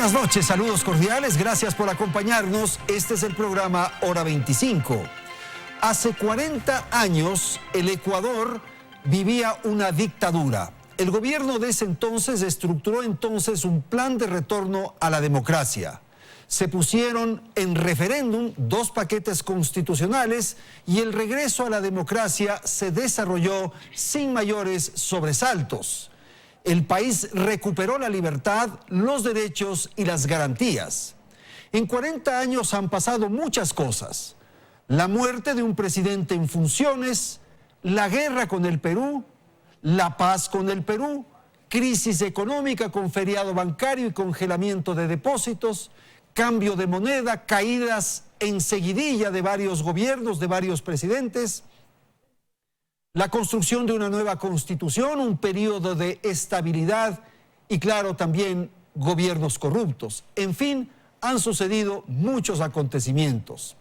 Buenas noches, saludos cordiales, gracias por acompañarnos. Este es el programa Hora 25. Hace 40 años el Ecuador vivía una dictadura. El gobierno de ese entonces estructuró un plan de retorno a la democracia. Se pusieron en referéndum 2 paquetes constitucionales y el regreso a la democracia se desarrolló sin mayores sobresaltos. El país recuperó la libertad, los derechos y las garantías. En 40 años han pasado muchas cosas. La muerte de un presidente en funciones, la guerra con el Perú, la paz con el Perú, crisis económica con feriado bancario y congelamiento de depósitos, cambio de moneda, caídas en seguidilla de varios gobiernos, de varios presidentes, la construcción de una nueva constitución, un periodo de estabilidad y, claro, también gobiernos corruptos. En fin, han sucedido muchos acontecimientos.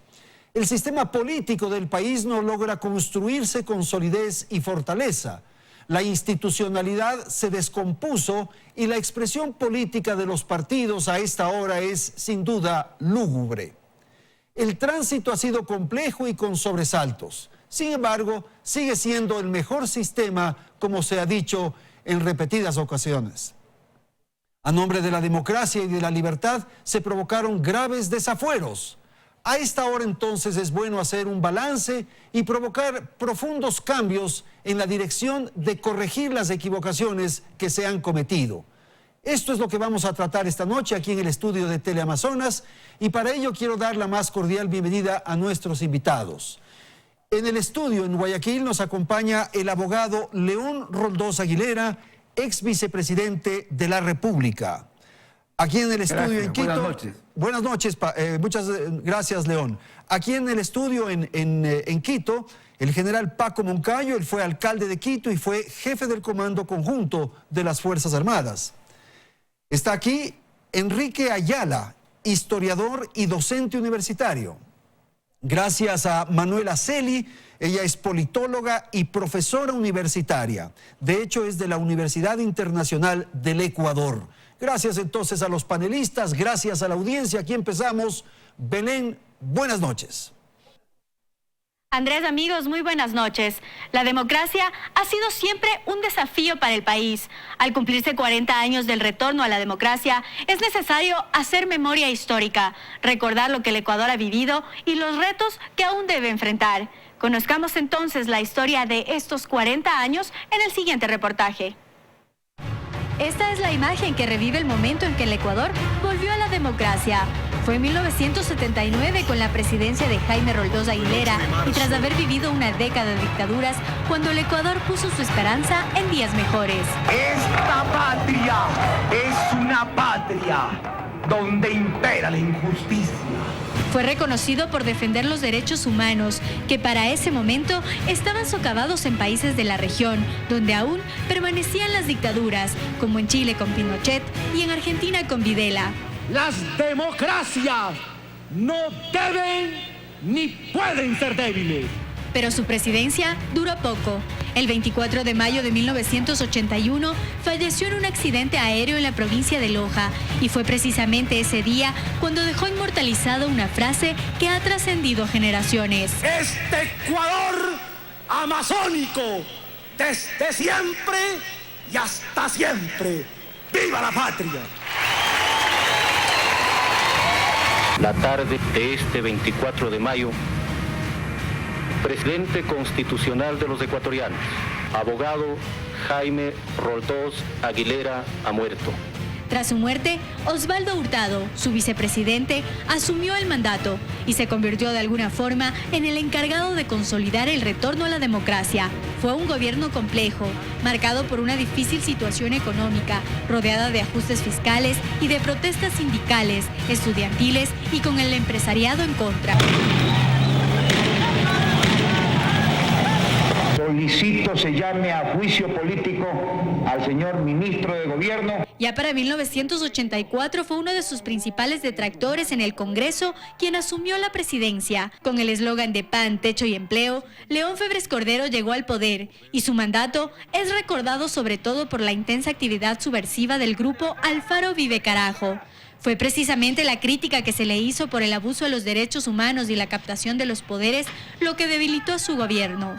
El sistema político del país no logra construirse con solidez y fortaleza. La institucionalidad se descompuso y la expresión política de los partidos a esta hora es, sin duda, lúgubre. El tránsito ha sido complejo y con sobresaltos. Sin embargo, sigue siendo el mejor sistema, como se ha dicho en repetidas ocasiones. A nombre de la democracia y de la libertad se provocaron graves desafueros. A esta hora entonces es bueno hacer un balance y provocar profundos cambios en la dirección de corregir las equivocaciones que se han cometido. Esto es lo que vamos a tratar esta noche aquí en el estudio de Teleamazonas y para ello quiero dar la más cordial bienvenida a nuestros invitados. En el estudio en Guayaquil nos acompaña el abogado León Roldós Aguilera, ex vicepresidente de la República. Aquí en el estudio en Quito. Buenas noches. Buenas noches, muchas gracias, León. Aquí en el estudio en Quito, el general Paco Moncayo, él fue alcalde de Quito y fue jefe del Comando Conjunto de las Fuerzas Armadas. Está aquí Enrique Ayala, historiador y docente universitario. Gracias a Manuela Celi, ella es politóloga y profesora universitaria. De hecho, es de la Universidad Internacional del Ecuador. Gracias entonces a los panelistas, gracias a la audiencia. Aquí empezamos. Belén, buenas noches. Andrés, amigos, muy buenas noches. La democracia ha sido siempre un desafío para el país. Al cumplirse 40 años del retorno a la democracia, es necesario hacer memoria histórica, recordar lo que el Ecuador ha vivido y los retos que aún debe enfrentar. Conozcamos entonces la historia de estos 40 años en el siguiente reportaje. Esta es la imagen que revive el momento en que el Ecuador volvió a la democracia. Fue en 1979 con la presidencia de Jaime Roldós Aguilera y tras haber vivido una década de dictaduras, cuando el Ecuador puso su esperanza en días mejores. Esta patria es una patria donde impera la injusticia. Fue reconocido por defender los derechos humanos, que para ese momento estaban socavados en países de la región, donde aún permanecían las dictaduras, como en Chile con Pinochet y en Argentina con Videla. Las democracias no deben ni pueden ser débiles. Pero su presidencia duró poco. El 24 de mayo de 1981 falleció en un accidente aéreo en la provincia de Loja y fue precisamente ese día cuando dejó inmortalizada una frase que ha trascendido generaciones. Este Ecuador amazónico, desde siempre y hasta siempre. ¡Viva la patria! La tarde de este 24 de mayo, presidente constitucional de los ecuatorianos, abogado Jaime Roldós Aguilera, ha muerto. Tras su muerte, Osvaldo Hurtado, su vicepresidente, asumió el mandato y se convirtió de alguna forma en el encargado de consolidar el retorno a la democracia. Fue un gobierno complejo, marcado por una difícil situación económica, rodeada de ajustes fiscales y de protestas sindicales, estudiantiles y con el empresariado en contra. Solicito se llame a juicio político al señor ministro de Gobierno. Ya para 1984 fue uno de sus principales detractores en el Congreso quien asumió la presidencia. Con el eslogan de pan, techo y empleo, León Febres Cordero llegó al poder y su mandato es recordado sobre todo por la intensa actividad subversiva del grupo Alfaro Vive Carajo. Fue precisamente la crítica que se le hizo por el abuso de los derechos humanos y la captación de los poderes lo que debilitó a su gobierno.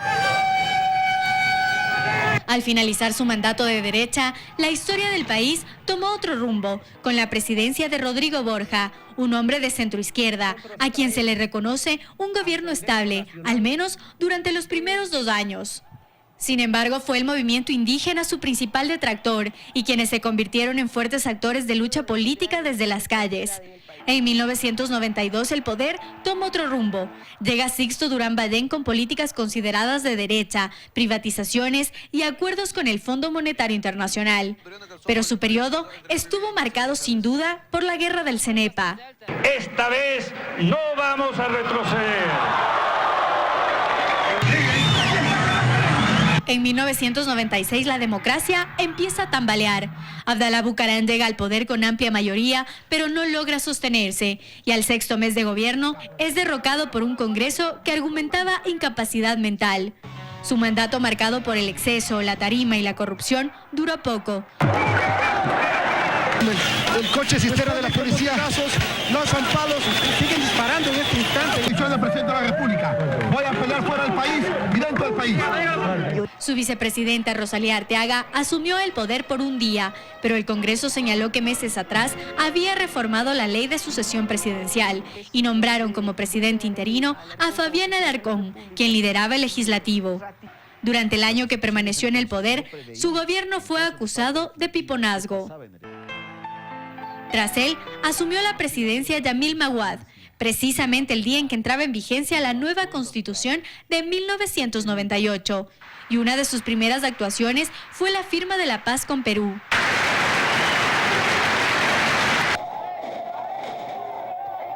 Al finalizar su mandato de derecha, la historia del país tomó otro rumbo, con la presidencia de Rodrigo Borja, un hombre de centroizquierda, a quien se le reconoce un gobierno estable, al menos durante los primeros 2 años. Sin embargo, fue el movimiento indígena su principal detractor y quienes se convirtieron en fuertes actores de lucha política desde las calles. En 1992 el poder toma otro rumbo. Llega Sixto Durán Ballén con políticas consideradas de derecha, privatizaciones y acuerdos con el Fondo Monetario Internacional. Pero su periodo estuvo marcado sin duda por la guerra del Cenepa. Esta vez no vamos a retroceder. En 1996 la democracia empieza a tambalear. Abdalá Bucaram llega al poder con amplia mayoría, pero no logra sostenerse. Y al 6º mes de gobierno es derrocado por un Congreso que argumentaba incapacidad mental. Su mandato, marcado por el exceso, la tarima y la corrupción, duró poco. El coche cisterna de la policía, lanzan palos, siguen disparando en este instante. Soy el presidente de la República. Voy a pelear fuera del país y dentro del país. Su vicepresidenta Rosalía Arteaga asumió el poder por un día, pero el Congreso señaló que meses atrás había reformado la ley de sucesión presidencial y nombraron como presidente interino a Fabián Alarcón, quien lideraba el legislativo. Durante el año que permaneció en el poder, su gobierno fue acusado de piponazgo. Tras él, asumió la presidencia Yamil Maguad, precisamente el día en que entraba en vigencia la nueva Constitución de 1998. Y una de sus primeras actuaciones fue la firma de la paz con Perú.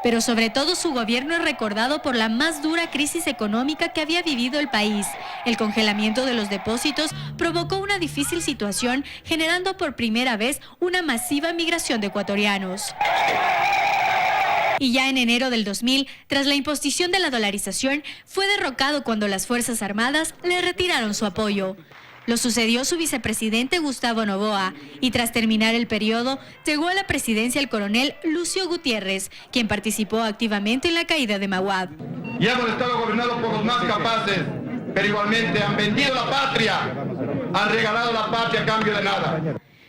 Pero sobre todo su gobierno es recordado por la más dura crisis económica que había vivido el país. El congelamiento de los depósitos provocó una difícil situación, generando por primera vez una masiva migración de ecuatorianos. Y ya en enero del 2000, tras la imposición de la dolarización, fue derrocado cuando las Fuerzas Armadas le retiraron su apoyo. Lo sucedió su vicepresidente Gustavo Noboa y tras terminar el periodo llegó a la presidencia el coronel Lucio Gutiérrez, quien participó activamente en la caída de Maguad. Y hemos estado gobernados por los más capaces, pero igualmente han vendido la patria, han regalado la patria a cambio de nada.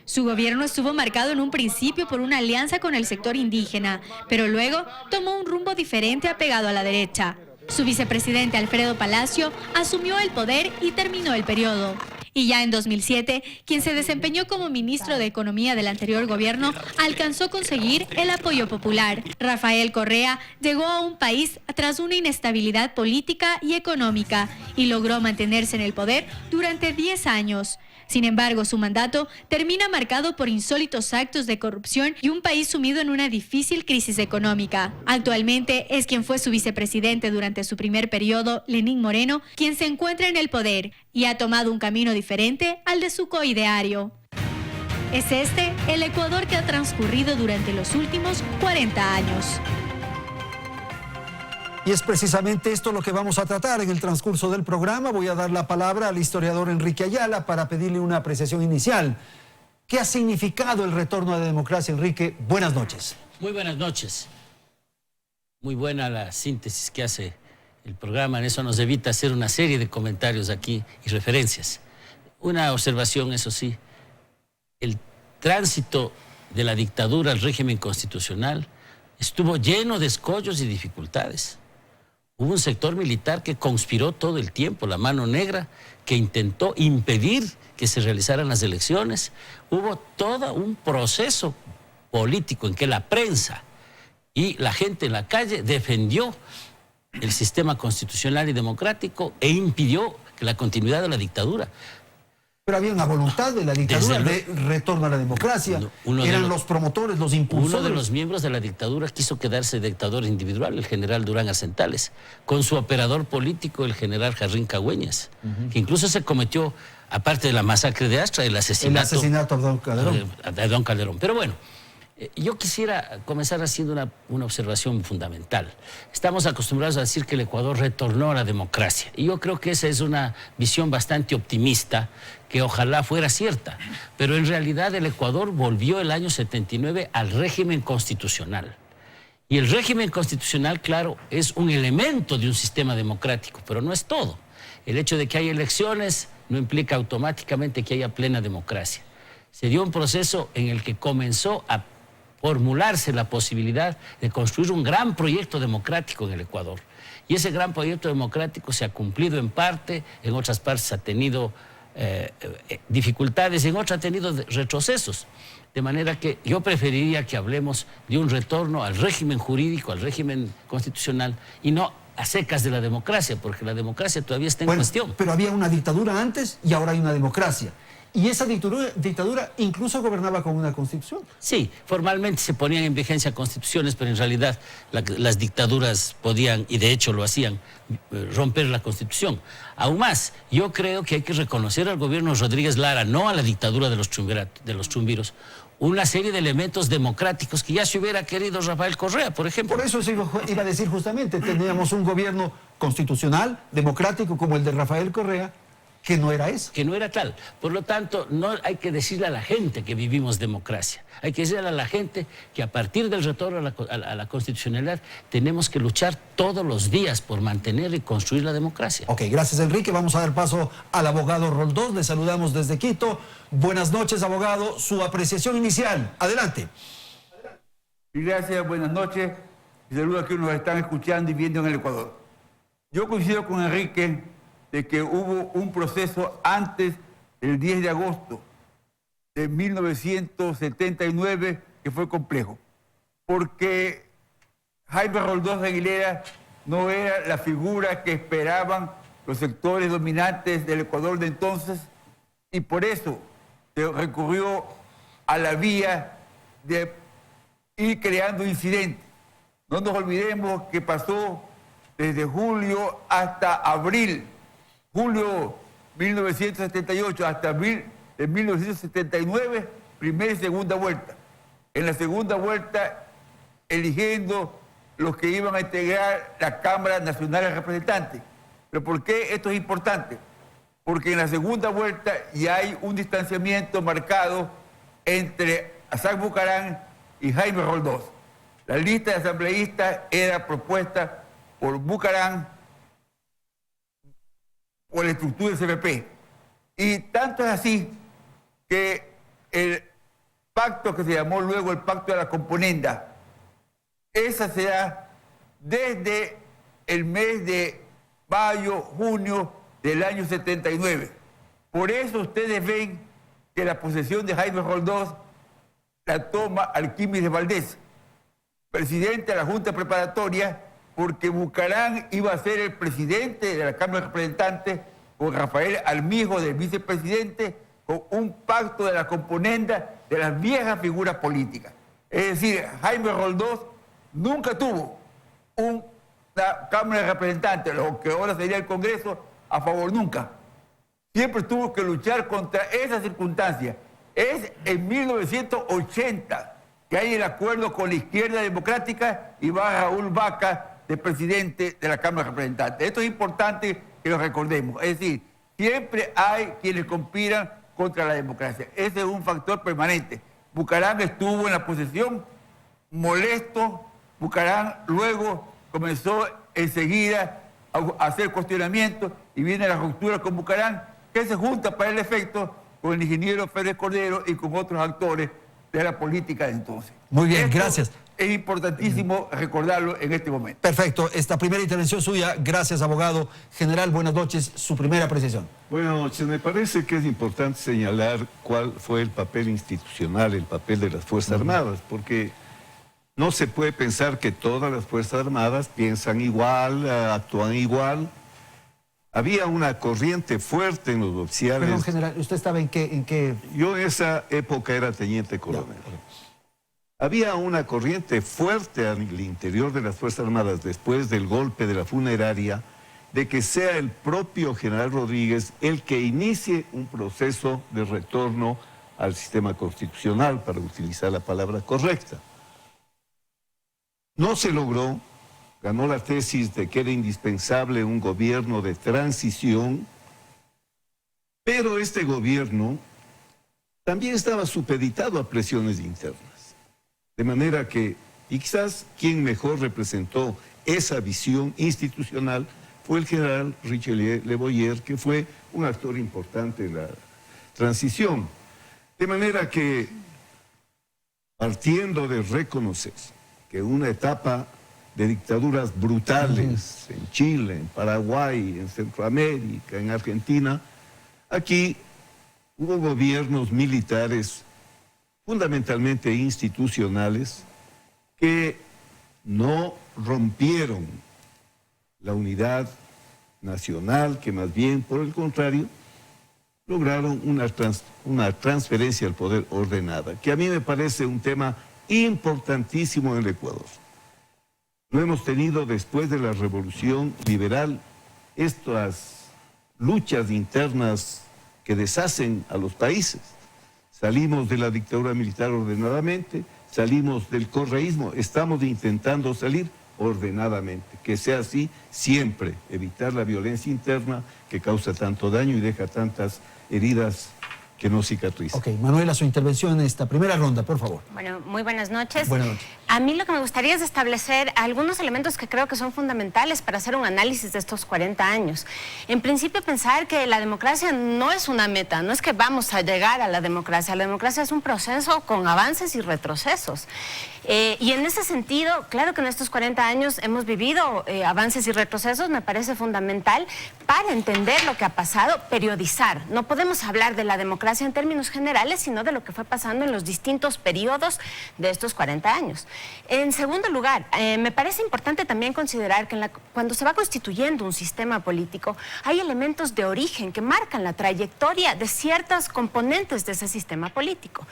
Su gobierno estuvo marcado en un principio por una alianza con el sector indígena, pero luego tomó un rumbo diferente apegado a la derecha. Su vicepresidente Alfredo Palacio asumió el poder y terminó el periodo. Y ya en 2007, quien se desempeñó como ministro de Economía del anterior gobierno, alcanzó a conseguir el apoyo popular. Rafael Correa llegó a un país tras una inestabilidad política y económica y logró mantenerse en el poder durante 10 años. Sin embargo, su mandato termina marcado por insólitos actos de corrupción y un país sumido en una difícil crisis económica. Actualmente es quien fue su vicepresidente durante su primer periodo, Lenín Moreno, quien se encuentra en el poder y ha tomado un camino diferente al de su coideario. Es este el Ecuador que ha transcurrido durante los últimos 40 años. Y es precisamente esto lo que vamos a tratar en el transcurso del programa. Voy a dar la palabra al historiador Enrique Ayala para pedirle una apreciación inicial. ¿Qué ha significado el retorno a la democracia, Enrique? Buenas noches. Muy buenas noches. Muy buena la síntesis que hace el programa. En eso nos evita hacer una serie de comentarios aquí y referencias. Una observación, eso sí. El tránsito de la dictadura al régimen constitucional estuvo lleno de escollos y dificultades. Hubo un sector militar que conspiró todo el tiempo, la mano negra, que intentó impedir que se realizaran las elecciones. Hubo todo un proceso político en que la prensa y la gente en la calle defendió el sistema constitucional y democrático e impidió que la continuidad de la dictadura. Pero había una voluntad de la dictadura de retorno a la democracia. Eran los promotores, los impulsores. Uno de los miembros de la dictadura quiso quedarse dictador individual, el general Durán Arcentales, con su operador político, el general Jarrín Cagüeñas, que incluso se cometió, aparte de la masacre de Astra, el asesinato a Don Calderón. De Don Calderón. Pero bueno, Yo quisiera comenzar haciendo una observación fundamental. Estamos acostumbrados a decir que el Ecuador retornó a la democracia. Y yo creo que esa es una visión bastante optimista, que ojalá fuera cierta. Pero en realidad el Ecuador volvió el año 79 al régimen constitucional. Y el régimen constitucional, claro, es un elemento de un sistema democrático, pero no es todo. El hecho de que haya elecciones no implica automáticamente que haya plena democracia. Se dio un proceso en el que comenzó a formularse la posibilidad de construir un gran proyecto democrático en el Ecuador. Y ese gran proyecto democrático se ha cumplido en parte, en otras partes ha tenido dificultades, en otras ha tenido retrocesos. De manera que yo preferiría que hablemos de un retorno al régimen jurídico, al régimen constitucional, y no a secas de la democracia, porque la democracia todavía está en cuestión. Pero había una dictadura antes y ahora hay una democracia. Y esa dictadura incluso gobernaba con una constitución. Sí, formalmente se ponían en vigencia constituciones, pero en realidad las dictaduras podían, y de hecho lo hacían, romper la constitución. Aún más, yo creo que hay que reconocer al gobierno Rodríguez Lara, no a la dictadura de los chumbiros, una serie de elementos democráticos que ya se hubiera querido Rafael Correa, por ejemplo. Por eso iba a decir justamente, teníamos un gobierno constitucional, democrático, como el de Rafael Correa, que no era eso. Que no era tal. Por lo tanto, no hay que decirle a la gente que vivimos democracia. Hay que decirle a la gente que a partir del retorno a la constitucionalidad tenemos que luchar todos los días por mantener y construir la democracia. Ok, gracias Enrique. Vamos a dar paso al abogado Roldós. Le saludamos desde Quito. Buenas noches, abogado. Su apreciación inicial. Adelante. Gracias, buenas noches. Y saludos a quienes nos están escuchando y viendo en el Ecuador. Yo coincido con Enrique de que hubo un proceso antes del 10 de agosto de 1979 que fue complejo, porque Jaime Roldós Aguilera no era la figura que esperaban los sectores dominantes del Ecuador de entonces, y por eso se recurrió a la vía de ir creando incidentes. No nos olvidemos que pasó desde julio hasta abril, julio 1978 hasta abril de 1979, primera y segunda vuelta. En la segunda vuelta, eligiendo los que iban a integrar la Cámara Nacional de Representantes. ¿Pero por qué esto es importante? Porque en la segunda vuelta ya hay un distanciamiento marcado entre Hassan Bucarán y Jaime Roldós. La lista de asambleístas era propuesta por Bucarán, por la estructura del CNP. Y tanto es así que el pacto que se llamó luego el Pacto de la Componenda, esa se da desde el mes de mayo, junio del año 79. Por eso ustedes ven que la posesión de Jaime Roldós la toma Alquímedes Valdés, presidente de la Junta Preparatoria, porque Bucarán iba a ser el presidente de la Cámara de Representantes con Rafael Armijo de vicepresidente, con un pacto de la componenda de las viejas figuras políticas. Es decir, Jaime Roldós nunca tuvo una Cámara de Representantes, lo que ahora sería el Congreso, a favor, nunca. Siempre tuvo que luchar contra esa circunstancia. Es en 1980 que hay el acuerdo con la izquierda democrática y va Raúl Vaca de presidente de la Cámara de Representantes. Esto es importante que lo recordemos. Es decir, siempre hay quienes conspiran contra la democracia. Ese es un factor permanente. Bucarán estuvo en la posesión, molesto. Bucarán luego comenzó enseguida a hacer cuestionamientos y viene la ruptura con Bucarán, que se junta para el efecto con el ingeniero Félix Cordero y con otros actores de la política de entonces. Muy bien, gracias. Es importantísimo recordarlo en este momento. Perfecto. Esta primera intervención suya, gracias, abogado. General, buenas noches. Su primera apreciación. Buenas noches. Me parece que es importante señalar cuál fue el papel institucional, el papel de las Fuerzas Armadas, porque no se puede pensar que todas las Fuerzas Armadas piensan igual, actúan igual. Había una corriente fuerte en los oficiales. Perdón, general, ¿usted estaba en qué? Yo en esa época era teniente coronel. Había una corriente fuerte al interior de las Fuerzas Armadas después del golpe de la funeraria, de que sea el propio general Rodríguez el que inicie un proceso de retorno al sistema constitucional, para utilizar la palabra correcta. No se logró, ganó la tesis de que era indispensable un gobierno de transición, pero este gobierno también estaba supeditado a presiones internas. De manera que, y quizás quien mejor representó esa visión institucional fue el general Richelieu Le Boyer, que fue un actor importante en la transición. De manera que, partiendo de reconocer que una etapa de dictaduras brutales en Chile, en Paraguay, en Centroamérica, en Argentina, aquí hubo gobiernos militares fundamentalmente institucionales que no rompieron la unidad nacional, que más bien, por el contrario, lograron una transferencia al poder ordenada, que a mí me parece un tema importantísimo en el Ecuador. Lo hemos tenido después de la revolución liberal, estas luchas internas que deshacen a los países. Salimos de la dictadura militar ordenadamente, salimos del correísmo, estamos intentando salir ordenadamente, que sea así siempre, evitar la violencia interna que causa tanto daño y deja tantas heridas que no cicatrizan. Ok, Manuela, su intervención en esta primera ronda, por favor. Bueno, muy buenas noches. Buenas noches. A mí lo que me gustaría es establecer algunos elementos que creo que son fundamentales para hacer un análisis de estos 40 años. En principio, pensar que la democracia no es una meta, no es que vamos a llegar a la democracia. La democracia es un proceso con avances y retrocesos. Y en ese sentido, claro que en estos 40 años hemos vivido avances y retrocesos, me parece fundamental para entender lo que ha pasado, periodizar. No podemos hablar de la democracia en términos generales, sino de lo que fue pasando en los distintos periodos de estos 40 años. En segundo lugar, me parece importante también considerar que cuando se va constituyendo un sistema político, hay elementos de origen que marcan la trayectoria de ciertas componentes de ese sistema político.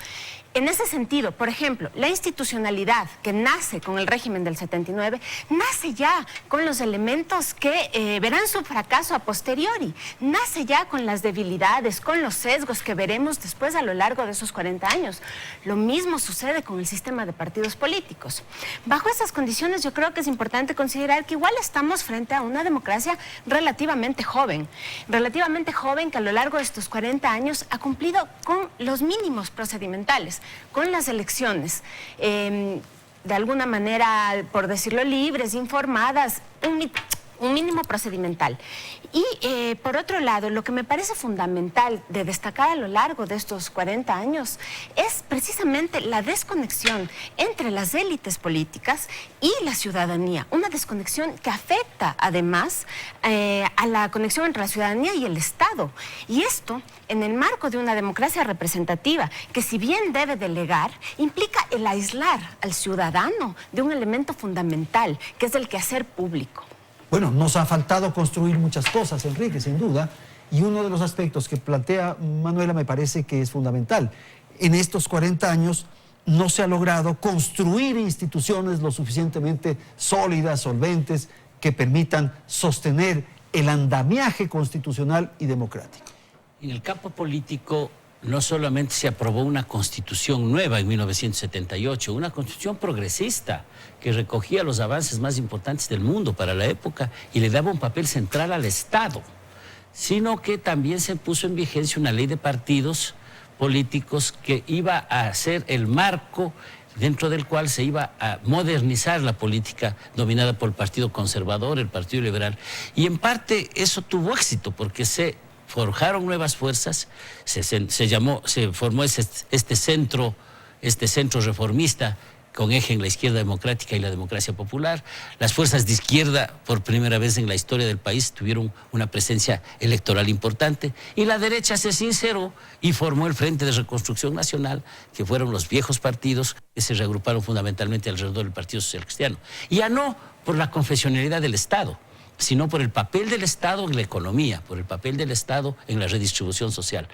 En ese sentido, por ejemplo, la institucionalidad que nace con el régimen del 79, nace ya con los elementos que verán su fracaso a posteriori, nace ya con las debilidades, con los sesgos que veremos después a lo largo de esos 40 años. Lo mismo sucede con el sistema de partidos políticos. Bajo esas condiciones yo creo que es importante considerar que igual estamos frente a una democracia relativamente joven que a lo largo de estos 40 años ha cumplido con los mínimos procedimentales, con las elecciones, de alguna manera, por decirlo, libres, informadas, un mínimo procedimental. Y por otro lado, lo que me parece fundamental de destacar a lo largo de estos 40 años es precisamente la desconexión entre las élites políticas y la ciudadanía. Una desconexión que afecta además a la conexión entre la ciudadanía y el Estado. Y esto en el marco de una democracia representativa que, si bien debe delegar, implica el aislar al ciudadano de un elemento fundamental que es el quehacer público. Bueno, nos ha faltado construir muchas cosas, Enrique, sin duda, y uno de los aspectos que plantea Manuela me parece que es fundamental. En estos 40 años no se ha logrado construir instituciones lo suficientemente sólidas, solventes, que permitan sostener el andamiaje constitucional y democrático. En el campo político no solamente se aprobó una constitución nueva en 1978, una constitución progresista que recogía los avances más importantes del mundo para la época y le daba un papel central al Estado, sino que también se puso en vigencia una ley de partidos políticos que iba a ser el marco dentro del cual se iba a modernizar la política dominada por el Partido Conservador, el Partido Liberal. Y en parte eso tuvo éxito porque se forjaron nuevas fuerzas, se formó este centro reformista con eje en la izquierda democrática y la democracia popular. Las fuerzas de izquierda, por primera vez en la historia del país, tuvieron una presencia electoral importante, y la derecha se sinceró y formó el Frente de Reconstrucción Nacional, que fueron los viejos partidos que se reagruparon fundamentalmente alrededor del Partido Social Cristiano. Y ya no por la confesionalidad del Estado, sino por el papel del Estado en la economía, por el papel del Estado en la redistribución social.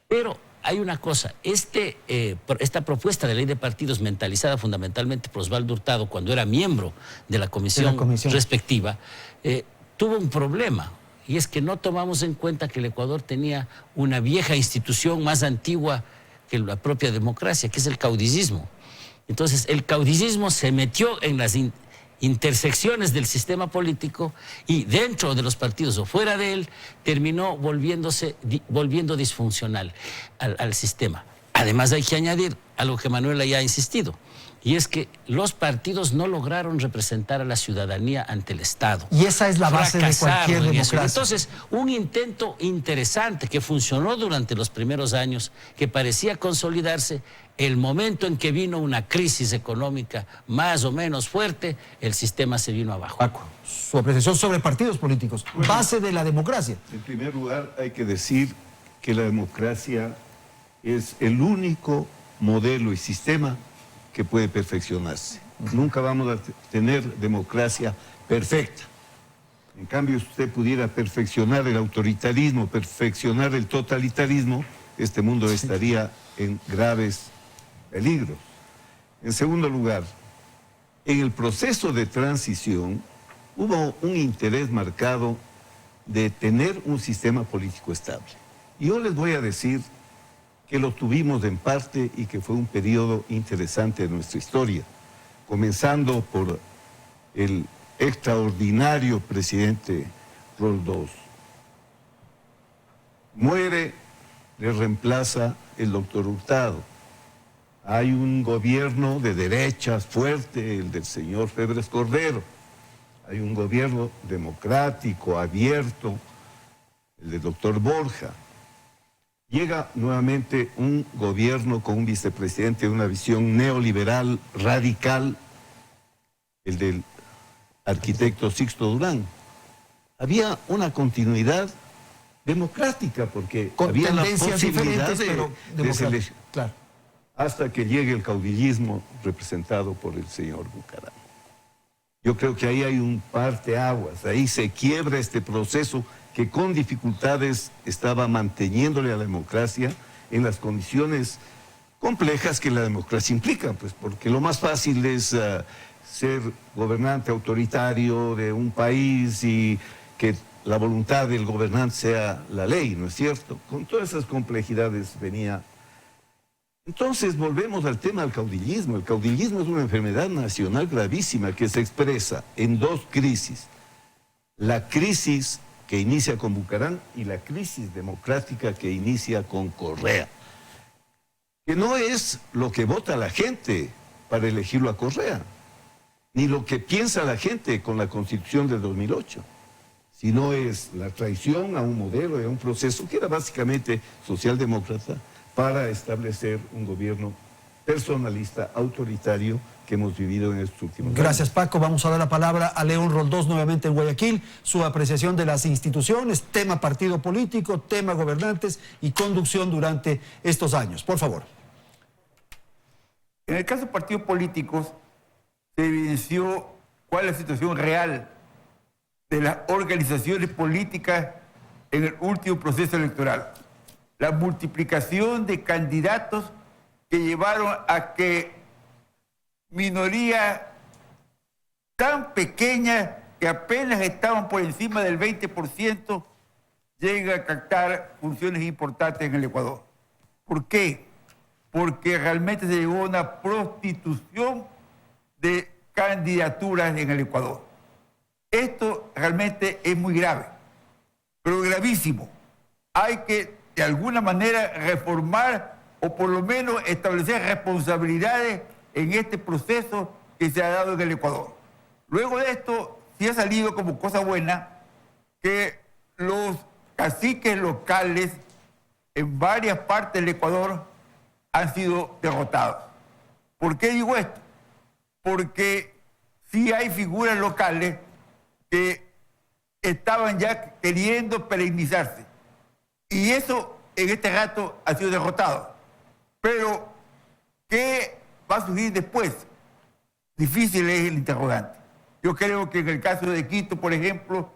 Pero hay una cosa, esta propuesta de ley de partidos mentalizada fundamentalmente por Osvaldo Hurtado cuando era miembro de la comisión respectiva, tuvo un problema, y es que no tomamos en cuenta que el Ecuador tenía una vieja institución más antigua que la propia democracia, que es el caudillismo. Entonces, el caudillismo se metió en las intersecciones del sistema político y dentro de los partidos o fuera de él, terminó volviendo disfuncional al sistema. Además, hay que añadir algo que Manuela ya ha insistido, y es que los partidos no lograron representar a la ciudadanía ante el Estado. Y esa es la base de cualquier democracia. Entonces, un intento interesante que funcionó durante los primeros años, que parecía consolidarse, el momento en que vino una crisis económica más o menos fuerte, el sistema se vino abajo. Paco, su apreciación sobre partidos políticos, base de la democracia. En primer lugar, hay que decir que la democracia es el único modelo y sistema que puede perfeccionarse. Nunca vamos a tener democracia perfecta. En cambio, si usted pudiera perfeccionar el autoritarismo, perfeccionar el totalitarismo, este mundo estaría en graves peligros. En segundo lugar, en el proceso de transición hubo un interés marcado de tener un sistema político estable. Y yo les voy a decir que lo tuvimos en parte y que fue un periodo interesante de nuestra historia, comenzando por el extraordinario presidente Roldós. Muere, le reemplaza el doctor Hurtado. Hay un gobierno de derechas fuerte, el del señor Febres Cordero. Hay un gobierno democrático, abierto, el del doctor Borja. Llega nuevamente un gobierno con un vicepresidente de una visión neoliberal radical, el del arquitecto Sixto Durán. Había una continuidad democrática porque con había la tendencias posibilidad diferentes, de selección. Claro. Hasta que llegue el caudillismo representado por el señor Bucaram. Yo creo que ahí hay un parteaguas, ahí se quiebra este proceso que con dificultades estaba manteniéndole a la democracia en las condiciones complejas que la democracia implica, pues porque lo más fácil es ser gobernante autoritario de un país y que la voluntad del gobernante sea la ley, ¿no es cierto? Con todas esas complejidades venía. Entonces volvemos al tema del caudillismo. El caudillismo es una enfermedad nacional gravísima que se expresa en dos crisis. La crisis que inicia con Bucaram y la crisis democrática que inicia con Correa. Que no es lo que vota la gente para elegirlo a Correa, ni lo que piensa la gente con la Constitución del 2008, sino es la traición a un modelo y a un proceso que era básicamente socialdemócrata para establecer un gobierno personalista, autoritario, que hemos vivido en estos últimos años. Gracias, Paco. Vamos a dar la palabra a León Roldós nuevamente en Guayaquil. Su apreciación de las instituciones, tema partido político, tema gobernantes y conducción durante estos años. Por favor. En el caso de partidos políticos, se evidenció cuál es la situación real de las organizaciones políticas en el último proceso electoral. La multiplicación de candidatos que llevaron a que minorías tan pequeñas que apenas estaban por encima del 20% lleguen a captar funciones importantes en el Ecuador. ¿Por qué? Porque realmente se llegó a una prostitución de candidaturas en el Ecuador. Esto realmente es muy grave, pero gravísimo. Hay que, de alguna manera, reformar o por lo menos establecer responsabilidades en este proceso que se ha dado en el Ecuador. Luego de esto, sí ha salido como cosa buena que los caciques locales en varias partes del Ecuador han sido derrotados. ¿Por qué digo esto? Porque sí hay figuras locales que estaban ya queriendo perennizarse. Y eso en este rato ha sido derrotado. Pero, ¿qué va a surgir después? Difícil es el interrogante. Yo creo que en el caso de Quito, por ejemplo,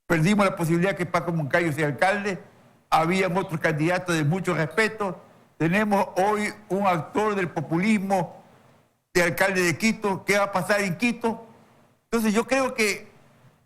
perdimos la posibilidad que Paco Moncayo sea alcalde. Habían otros candidatos de mucho respeto. Tenemos hoy un actor del populismo de alcalde de Quito. ¿Qué va a pasar en Quito? Entonces yo creo que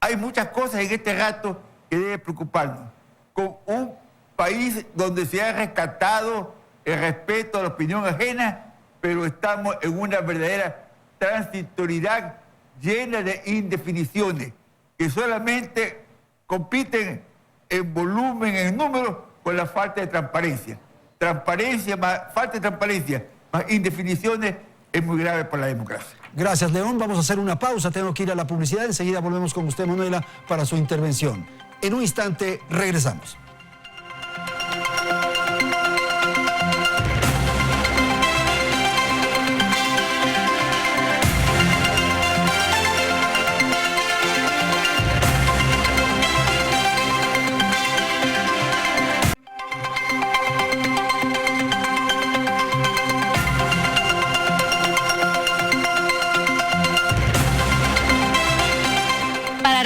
hay muchas cosas en este rato que deben preocuparnos. Con un país donde se ha rescatado el respeto a la opinión ajena, pero estamos en una verdadera transitoriedad llena de indefiniciones que solamente compiten en volumen, en número, con la falta de transparencia. Falta de transparencia más indefiniciones es muy grave para la democracia. Gracias, León. Vamos a hacer una pausa. Tengo que ir a la publicidad. Enseguida volvemos con usted, Manuela, para su intervención. En un instante regresamos.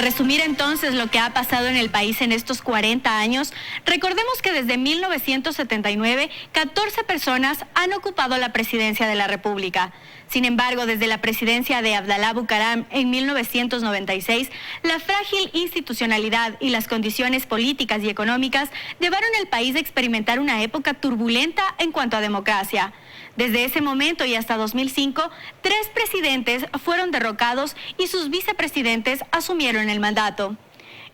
Resumir entonces lo que ha pasado en el país en estos 40 años, recordemos que desde 1979, 14 personas han ocupado la presidencia de la República. Sin embargo, desde la presidencia de Abdalá Bucaram en 1996, la frágil institucionalidad y las condiciones políticas y económicas llevaron al país a experimentar una época turbulenta en cuanto a democracia. Desde ese momento y hasta 2005, 3 presidentes fueron derrocados y sus vicepresidentes asumieron el mandato.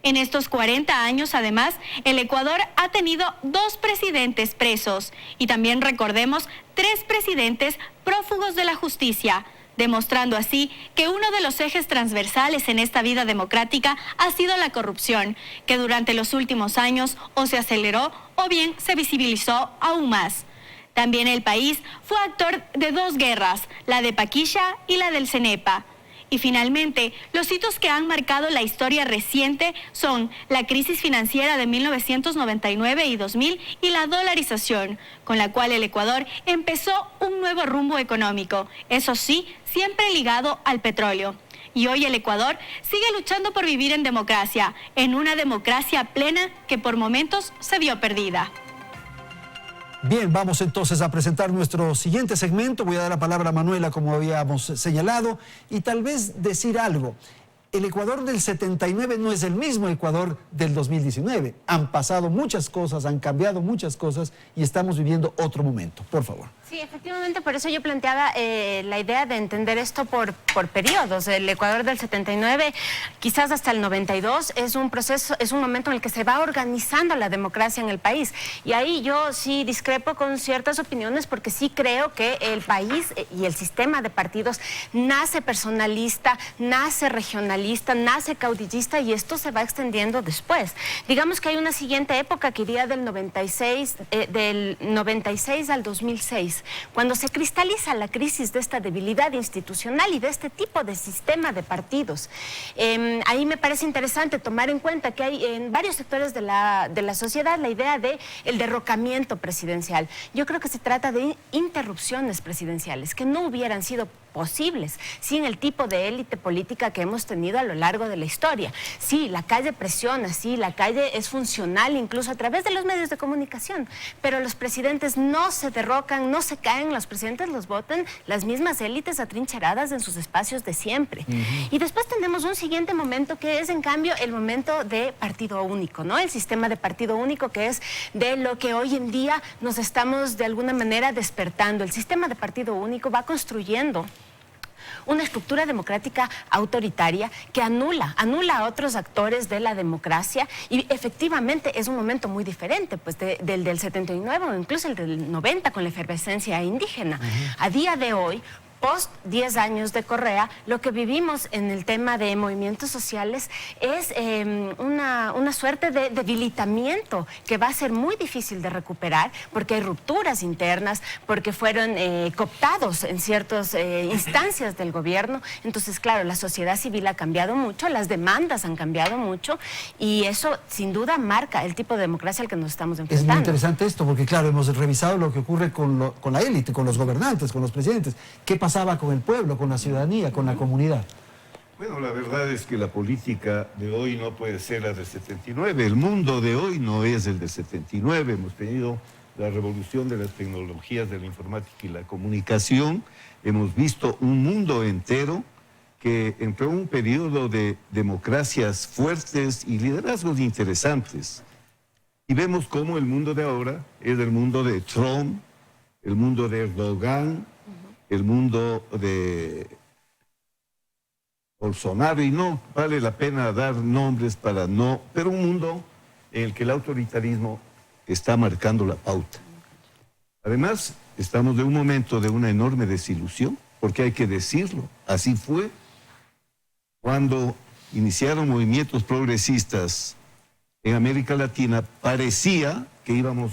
En estos 40 años, además, el Ecuador ha tenido 2 presidentes presos y también recordemos 3 presidentes prófugos de la justicia, demostrando así que uno de los ejes transversales en esta vida democrática ha sido la corrupción, que durante los últimos años o se aceleró o bien se visibilizó aún más. También el país fue actor de 2 guerras, la de Paquilla y la del Cenepa. Y finalmente, los hitos que han marcado la historia reciente son la crisis financiera de 1999 y 2000 y la dolarización, con la cual el Ecuador empezó un nuevo rumbo económico, eso sí, siempre ligado al petróleo. Y hoy el Ecuador sigue luchando por vivir en democracia, en una democracia plena que por momentos se vio perdida. Bien, vamos entonces a presentar nuestro siguiente segmento. Voy a dar la palabra a Manuela, como habíamos señalado, y tal vez decir algo. El Ecuador del 79 no es el mismo Ecuador del 2019. Han pasado muchas cosas, han cambiado muchas cosas y estamos viviendo otro momento. Por favor. Sí, efectivamente, por eso yo planteaba la idea de entender esto por periodos. El Ecuador del 79, quizás hasta el 92, es un proceso, es un momento en el que se va organizando la democracia en el país. Y ahí yo sí discrepo con ciertas opiniones porque sí creo que el país y el sistema de partidos nace personalista, nace regionalista, nace caudillista y esto se va extendiendo después. Digamos que hay una siguiente época que iría del 96 al 2006. Cuando se cristaliza la crisis de esta debilidad institucional y de este tipo de sistema de partidos. Ahí me parece interesante tomar en cuenta que hay en varios sectores de la sociedad la idea de el derrocamiento presidencial. Yo creo que se trata de interrupciones presidenciales que no hubieran sido posibles sin el tipo de élite política que hemos tenido a lo largo de la historia. Sí, la calle presiona, sí, la calle es funcional incluso a través de los medios de comunicación, pero los presidentes no se derrocan, no se caen, los presidentes los votan las mismas élites atrincheradas en sus espacios de siempre. Y después tenemos un siguiente momento que es en cambio el momento de partido único, ¿no? El sistema de partido único que es de lo que hoy en día nos estamos de alguna manera despertando. El sistema de partido único va construyendo una estructura democrática autoritaria que anula a otros actores de la democracia y efectivamente es un momento muy diferente pues del 79 o incluso el del 90 con la efervescencia indígena. A día de hoy, post 10 años de Correa, lo que vivimos en el tema de movimientos sociales es una suerte de debilitamiento que va a ser muy difícil de recuperar porque hay rupturas internas, porque fueron cooptados en ciertas instancias del gobierno. Entonces, claro, la sociedad civil ha cambiado mucho, las demandas han cambiado mucho y eso sin duda marca el tipo de democracia al que nos estamos enfrentando. Es muy interesante esto porque, claro, hemos revisado lo que ocurre con la élite, con los gobernantes, con los presidentes. ¿Qué pasaba con el pueblo, con la ciudadanía, con la comunidad? Bueno, la verdad es que la política de hoy no puede ser la del 79. El mundo de hoy no es el del 79. Hemos tenido la revolución de las tecnologías de la informática y la comunicación. Hemos visto un mundo entero que entró en un periodo de democracias fuertes y liderazgos interesantes. Y vemos cómo el mundo de ahora es el mundo de Trump, el mundo de Erdogan, el mundo de Bolsonaro, y no vale la pena dar nombres para no, pero un mundo en el que el autoritarismo está marcando la pauta. Además, estamos de un momento de una enorme desilusión, porque hay que decirlo, así fue. Cuando iniciaron movimientos progresistas en América Latina, parecía que íbamos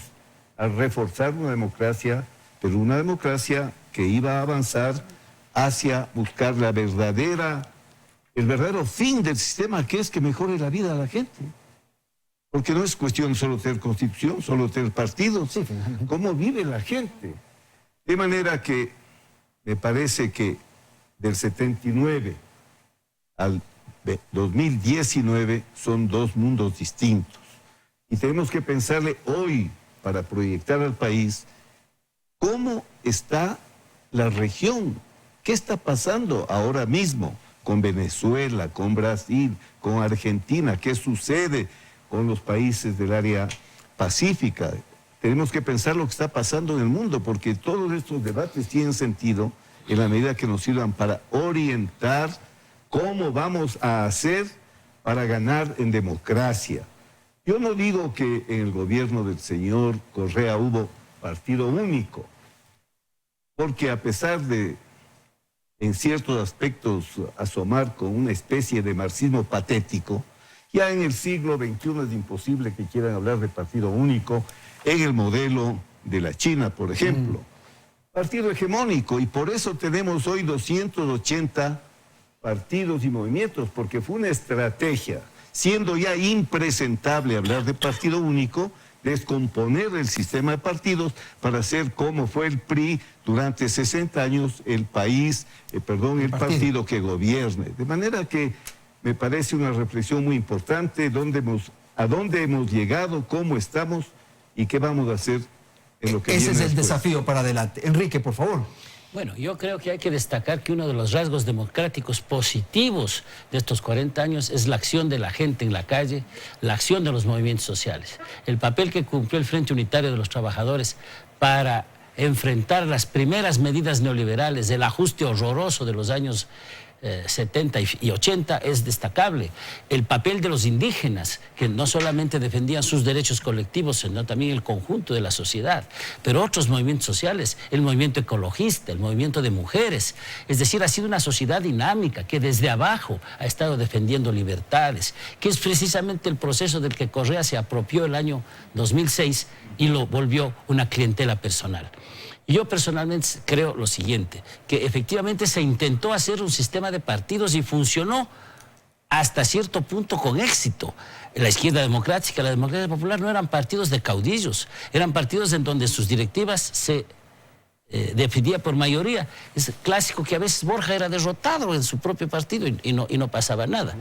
a reforzar una democracia, pero una democracia que iba a avanzar hacia buscar el verdadero fin del sistema, que es que mejore la vida de la gente. Porque no es cuestión solo tener constitución, solo tener partidos. Sí, ¿cómo vive la gente? De manera que me parece que del 79 al 2019 son dos mundos distintos. Y tenemos que pensarle hoy, para proyectar al país, cómo está la región, qué está pasando ahora mismo con Venezuela, con Brasil, con Argentina, qué sucede con los países del área pacífica. Tenemos que pensar lo que está pasando en el mundo, porque todos estos debates tienen sentido en la medida que nos sirvan para orientar cómo vamos a hacer para ganar en democracia. Yo no digo que en el gobierno del señor Correa hubo partido único, porque a pesar de, en ciertos aspectos, asomar con una especie de marxismo patético, ya en el siglo XXI es imposible que quieran hablar de partido único en el modelo de la China, por ejemplo. Partido hegemónico, y por eso tenemos hoy 280 partidos y movimientos, porque fue una estrategia, siendo ya impresentable hablar de partido único, descomponer el sistema de partidos para hacer como fue el PRI durante 60 años el partido que gobierne. De manera que me parece una reflexión muy importante, a dónde hemos llegado, cómo estamos y qué vamos a hacer en lo que viene. Ese es el después. desafío para adelante. Enrique, por favor. Bueno, yo creo que hay que destacar que uno de los rasgos democráticos positivos de estos 40 años es la acción de la gente en la calle, la acción de los movimientos sociales. El papel que cumplió el Frente Unitario de los Trabajadores para enfrentar las primeras medidas neoliberales, el ajuste horroroso de los años 70 y 80 es destacable. El papel de los indígenas, que no solamente defendían sus derechos colectivos, sino también el conjunto de la sociedad. Pero otros movimientos sociales, el movimiento ecologista, el movimiento de mujeres. Es decir, ha sido una sociedad dinámica que desde abajo ha estado defendiendo libertades, que es precisamente el proceso del que Correa se apropió el año 2006 y lo volvió una clientela personal. Yo personalmente creo lo siguiente, que efectivamente se intentó hacer un sistema de partidos y funcionó hasta cierto punto con éxito. La izquierda democrática, la democracia popular no eran partidos de caudillos, eran partidos en donde sus directivas se definía por mayoría. Es clásico que a veces Borja era derrotado en su propio partido y no pasaba nada.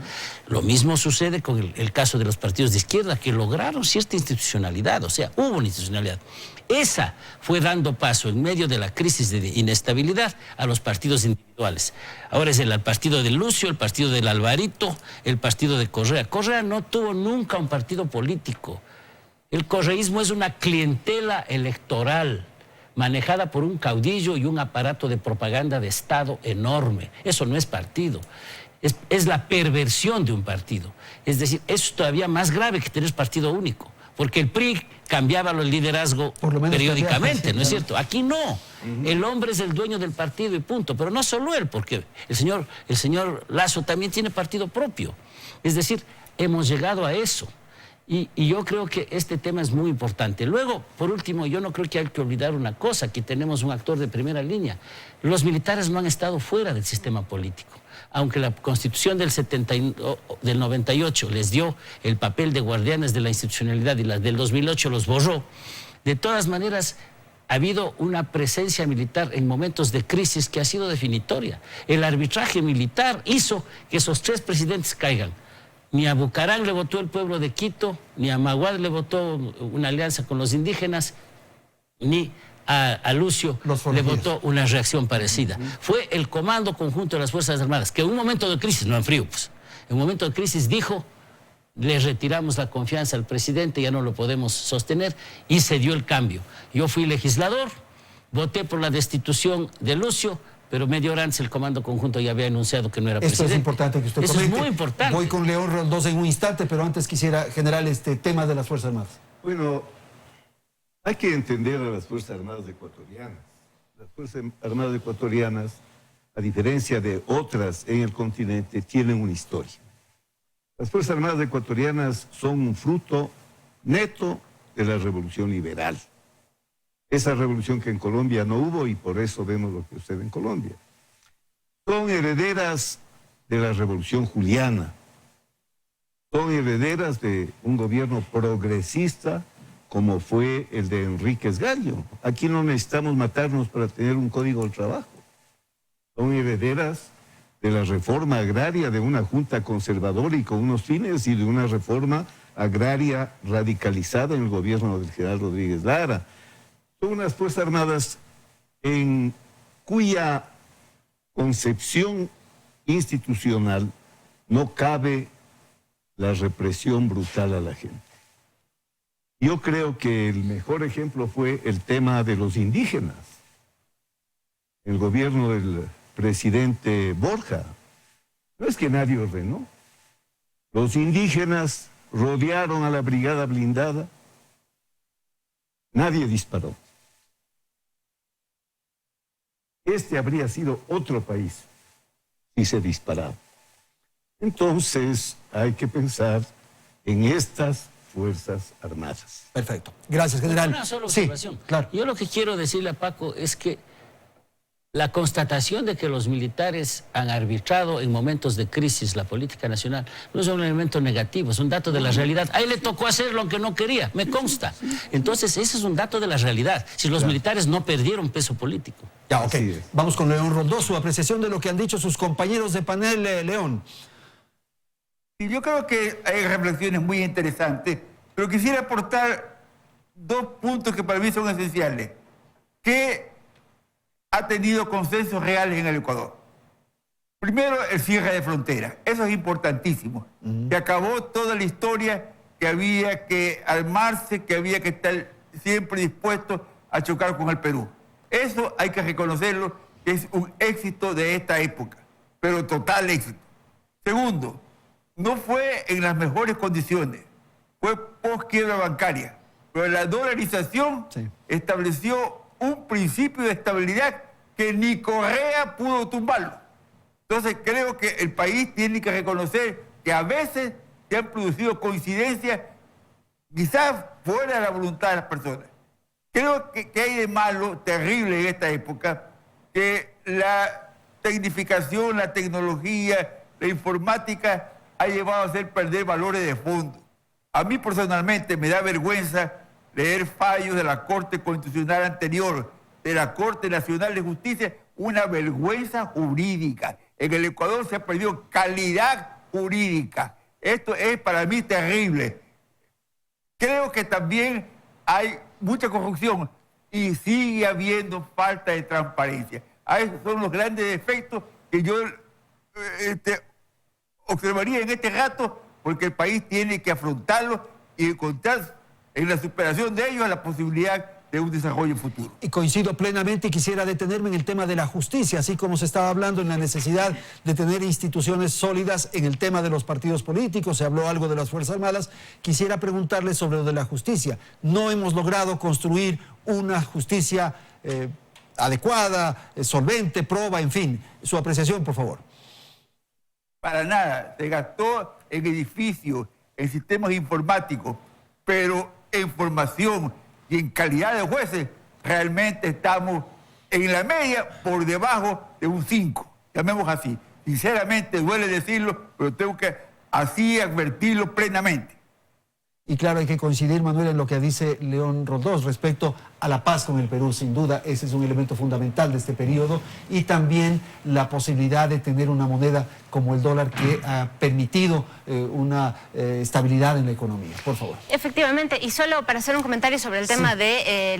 Lo mismo sucede con el caso de los partidos de izquierda, que lograron cierta institucionalidad, o sea, hubo una institucionalidad. Esa fue dando paso en medio de la crisis de inestabilidad a los partidos individuales. Ahora es el partido de Lucio, el partido del Alvarito, el partido de Correa. Correa no tuvo nunca un partido político. El correísmo es una clientela electoral manejada por un caudillo y un aparato de propaganda de Estado enorme. Eso no es partido. Es la perversión de un partido. Es decir, eso es todavía más grave que tener partido único, porque el PRI cambiaba el liderazgo periódicamente, ¿no es cierto? Aquí no. El hombre es el dueño del partido y punto. Pero no solo él, porque el señor Lasso también tiene partido propio. Es decir, hemos llegado a eso. Y yo creo que este tema es muy importante. Luego, por último, yo no creo que hay que olvidar una cosa, que tenemos un actor de primera línea. Los militares no han estado fuera del sistema político. Aunque la Constitución del 98 les dio el papel de guardianes de la institucionalidad y la del 2008 los borró, de todas maneras ha habido una presencia militar en momentos de crisis que ha sido definitoria. El arbitraje militar hizo que esos tres presidentes caigan. Ni a Bucarán le votó el pueblo de Quito, ni a Maguad le votó una alianza con los indígenas, ni a Lucio le votó una reacción parecida. Fue el Comando Conjunto de las Fuerzas Armadas, que en un momento de crisis, no en frío, pues, en un momento de crisis dijo, le retiramos la confianza al presidente, ya no lo podemos sostener, y se dio el cambio. Yo fui legislador voté por la destitución de Lucio, pero media hora antes el Comando Conjunto ya había anunciado que no era presidente. Esto es importante que usted Eso comente. es muy importante. Voy con León Roldós en un instante, pero antes quisiera generar este tema de las Fuerzas Armadas. Bueno, hay que entender a las Fuerzas Armadas ecuatorianas. Las Fuerzas Armadas ecuatorianas, a diferencia de otras en el continente, tienen una historia. Las Fuerzas Armadas ecuatorianas son un fruto neto de la Revolución Liberal. Esa revolución que en Colombia no hubo y por eso vemos lo que sucede en Colombia. Son herederas de la Revolución Juliana. Son herederas de un gobierno progresista como fue el de Enríquez Gallo. Aquí no necesitamos matarnos para tener un código del trabajo. Son herederas de la reforma agraria de una junta conservadora y con unos fines y de una reforma agraria radicalizada en el gobierno del general Rodríguez Lara. Son unas Fuerzas Armadas en cuya concepción institucional no cabe la represión brutal a la gente. Yo creo que el mejor ejemplo fue el tema de los indígenas. El gobierno del presidente Borja. No es que nadie ordenó. Los indígenas rodearon a la brigada blindada. Nadie disparó. Este habría sido otro país si se disparaba. Entonces hay que pensar en estas Fuerzas Armadas. Perfecto. Gracias, general. Una sola observación. Sí, claro. Yo lo que quiero decirle a Paco es que la constatación de que los militares han arbitrado en momentos de crisis la política nacional no es un elemento negativo, es un dato de la realidad. A él le tocó hacerlo aunque no quería, me consta. Entonces, ese es un dato de la realidad. Si los militares no perdieron peso político. Ya, ok. Vamos con León Roldós, su apreciación de lo que han dicho sus compañeros de panel, León. Y yo creo que hay reflexiones muy interesantes, pero quisiera aportar dos puntos que para mí son esenciales. Que ha tenido consensos reales en el Ecuador. Primero, el cierre de fronteras. Eso es importantísimo. Se acabó toda la historia que había que armarse, que había que estar siempre dispuesto a chocar con el Perú. Eso hay que reconocerlo, que es un éxito de esta época, pero total éxito. Segundo, no fue en las mejores condiciones, fue post-quiebra bancaria, pero la dolarización estableció un principio de estabilidad que ni Correa pudo tumbarlo. Entonces creo que el país tiene que reconocer que a veces se han producido coincidencias quizás fuera de la voluntad de las personas. Creo que hay de malo, terrible en esta época, que la tecnificación, la tecnología, la informática ha llevado a hacer perder valores de fondo. A mí personalmente me da vergüenza leer fallos de la Corte Constitucional anterior, de la Corte Nacional de Justicia, una vergüenza jurídica. En el Ecuador se ha perdido calidad jurídica. Esto es para mí terrible. Creo que también hay mucha corrupción y sigue habiendo falta de transparencia. Esos son los grandes defectos que yo observaría en este rato, porque el país tiene que afrontarlo y encontrar en la superación de ellos la posibilidad de un desarrollo futuro. Y coincido plenamente y quisiera detenerme en el tema de la justicia, así como se estaba hablando en la necesidad de tener instituciones sólidas en el tema de los partidos políticos, se habló algo de las Fuerzas Armadas, quisiera preguntarle sobre lo de la justicia. No hemos logrado construir una justicia adecuada, solvente, proba, en fin. Su apreciación, por favor. Para nada, se gastó en edificios, en sistemas informáticos, pero en formación y en calidad de jueces, realmente estamos en la media por debajo de un 5, llamemos así. Sinceramente duele decirlo, pero tengo que así advertirlo plenamente. Y claro, hay que coincidir, Manuel, en lo que dice León Roldós respecto a la paz con el Perú. Sin duda, ese es un elemento fundamental de este periodo. Y también la posibilidad de tener una moneda como el dólar que ha permitido una estabilidad en la economía. Por favor. Efectivamente, y solo para hacer un comentario sobre el tema de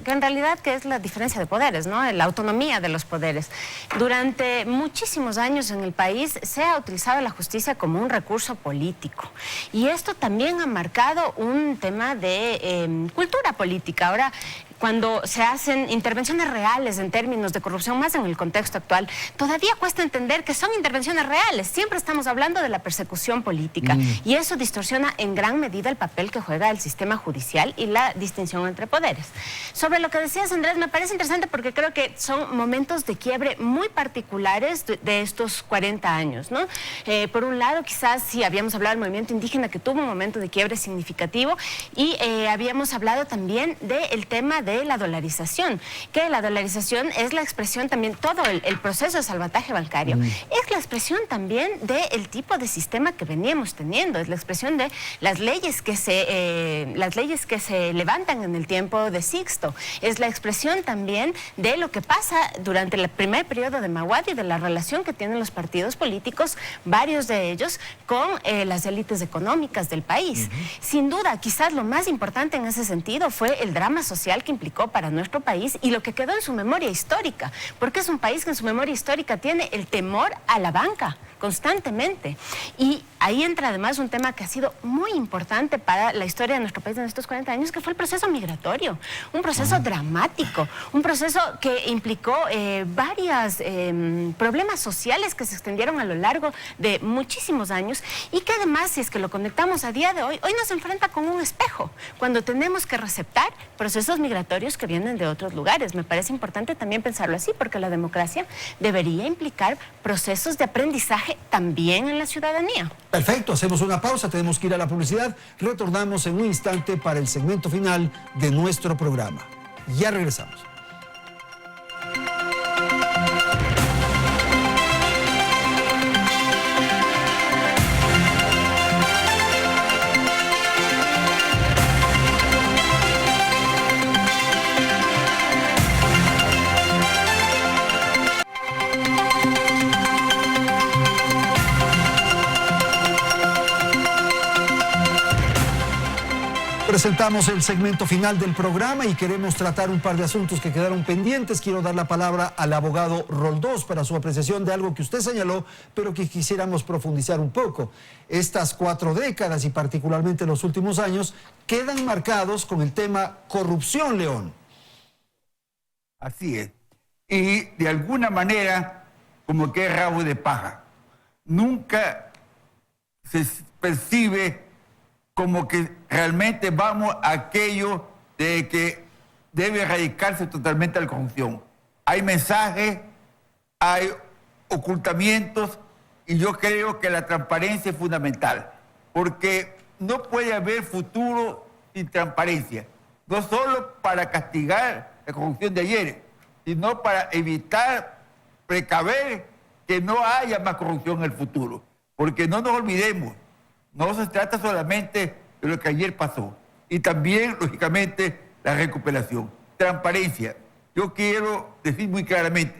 que en realidad que es la diferencia de poderes, ¿no? La autonomía de los poderes. Durante muchísimos años en el país se ha utilizado la justicia como un recurso político. Y esto también ha marcado un tema de cultura política. Ahora, cuando se hacen intervenciones reales en términos de corrupción, más en el contexto actual, todavía cuesta entender que son intervenciones reales. Siempre estamos hablando de la persecución política y eso distorsiona en gran medida el papel que juega el sistema judicial y la distinción entre poderes. Sobre lo que decías, Andrés, me parece interesante porque creo que son momentos de quiebre muy particulares de estos 40 años, ¿no? Por un lado, quizás sí habíamos hablado del movimiento indígena que tuvo un momento de quiebre significativo y habíamos hablado también del tema de la dolarización, que la dolarización es la expresión también, todo el proceso de salvataje bancario, es la expresión también del tipo de sistema que veníamos teniendo, es la expresión de las leyes que se levantan en el tiempo de Sixto, es la expresión también de lo que pasa durante el primer periodo de Mahuad y de la relación que tienen los partidos políticos, varios de ellos, con las élites económicas del país. Sin duda, quizás lo más importante en ese sentido fue el drama social que implicó para nuestro país y lo que quedó en su memoria histórica, porque es un país que en su memoria histórica tiene el temor a la banca constantemente. Y ahí entra además un tema que ha sido muy importante para la historia de nuestro país en estos 40 años, que fue el proceso migratorio, un proceso dramático, un proceso que implicó varios problemas sociales que se extendieron a lo largo de muchísimos años y que además, si es que lo conectamos a día de hoy nos enfrenta con un espejo, cuando tenemos que receptar procesos migratorios que vienen de otros lugares. Me parece importante también pensarlo así, porque la democracia debería implicar procesos de aprendizaje también en la ciudadanía. Perfecto, hacemos una pausa, tenemos que ir a la publicidad. Retornamos en un instante para el segmento final de nuestro programa. Ya regresamos. Presentamos el segmento final del programa y queremos tratar un par de asuntos que quedaron pendientes. Quiero dar la palabra al abogado Roldós para su apreciación de algo que usted señaló, pero que quisiéramos profundizar un poco. Estas 4 décadas y particularmente los últimos años quedan marcados con el tema corrupción, León. Así es. Y de alguna manera, como que es rabo de paja. Nunca se percibe como que realmente vamos a aquello de que debe erradicarse totalmente la corrupción. Hay mensajes, hay ocultamientos, y yo creo que la transparencia es fundamental, porque no puede haber futuro sin transparencia, no solo para castigar la corrupción de ayer, sino para evitar, precaver que no haya más corrupción en el futuro, porque no nos olvidemos, no se trata solamente de lo que ayer pasó. Y también, lógicamente, la recuperación. Transparencia. Yo quiero decir muy claramente,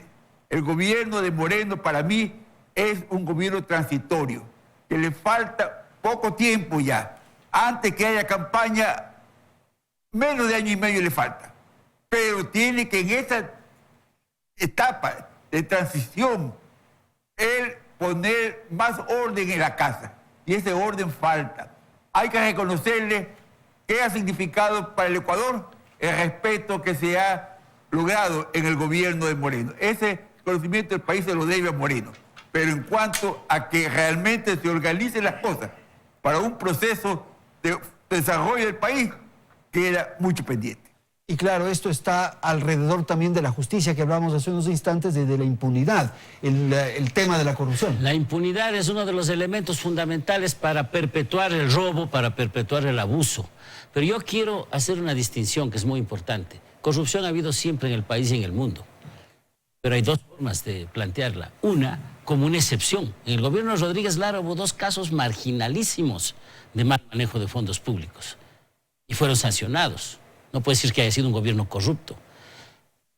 el gobierno de Moreno para mí es un gobierno transitorio, que le falta poco tiempo ya. Antes que haya campaña, menos de año y medio le falta. Pero tiene que en esa etapa de transición, él poner más orden en la casa. Y ese orden falta. Hay que reconocerle qué ha significado para el Ecuador el respeto que se ha logrado en el gobierno de Moreno. Ese conocimiento del país se lo debe a Moreno. Pero en cuanto a que realmente se organicen las cosas para un proceso de desarrollo del país, queda mucho pendiente. Y claro, esto está alrededor también de la justicia que hablamos hace unos instantes, de la impunidad, el tema de la corrupción. La impunidad es uno de los elementos fundamentales para perpetuar el robo, para perpetuar el abuso. Pero yo quiero hacer una distinción que es muy importante. Corrupción ha habido siempre en el país y en el mundo. Pero hay 2 formas de plantearla. Una, como una excepción. En el gobierno de Rodríguez Lara hubo 2 casos marginalísimos de mal manejo de fondos públicos. Y fueron sancionados. No puede decir que haya sido un gobierno corrupto.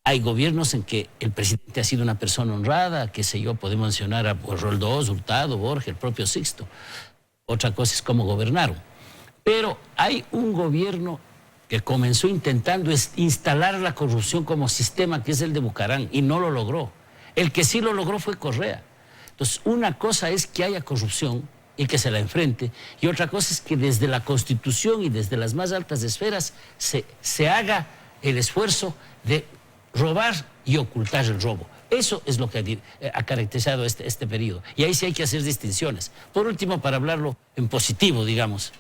Hay gobiernos en que el presidente ha sido una persona honrada, qué sé yo, podemos mencionar a Roldós, Hurtado, Borges, el propio Sixto. Otra cosa es cómo gobernaron. Pero hay un gobierno que comenzó intentando instalar la corrupción como sistema, que es el de Bucarán, y no lo logró. El que sí lo logró fue Correa. Entonces, una cosa es que haya corrupción y que se la enfrente, y otra cosa es que desde la Constitución y desde las más altas esferas se haga el esfuerzo de robar y ocultar el robo. Eso es lo que ha caracterizado este periodo. Y ahí sí hay que hacer distinciones. Por último, para hablarlo en positivo, digamos,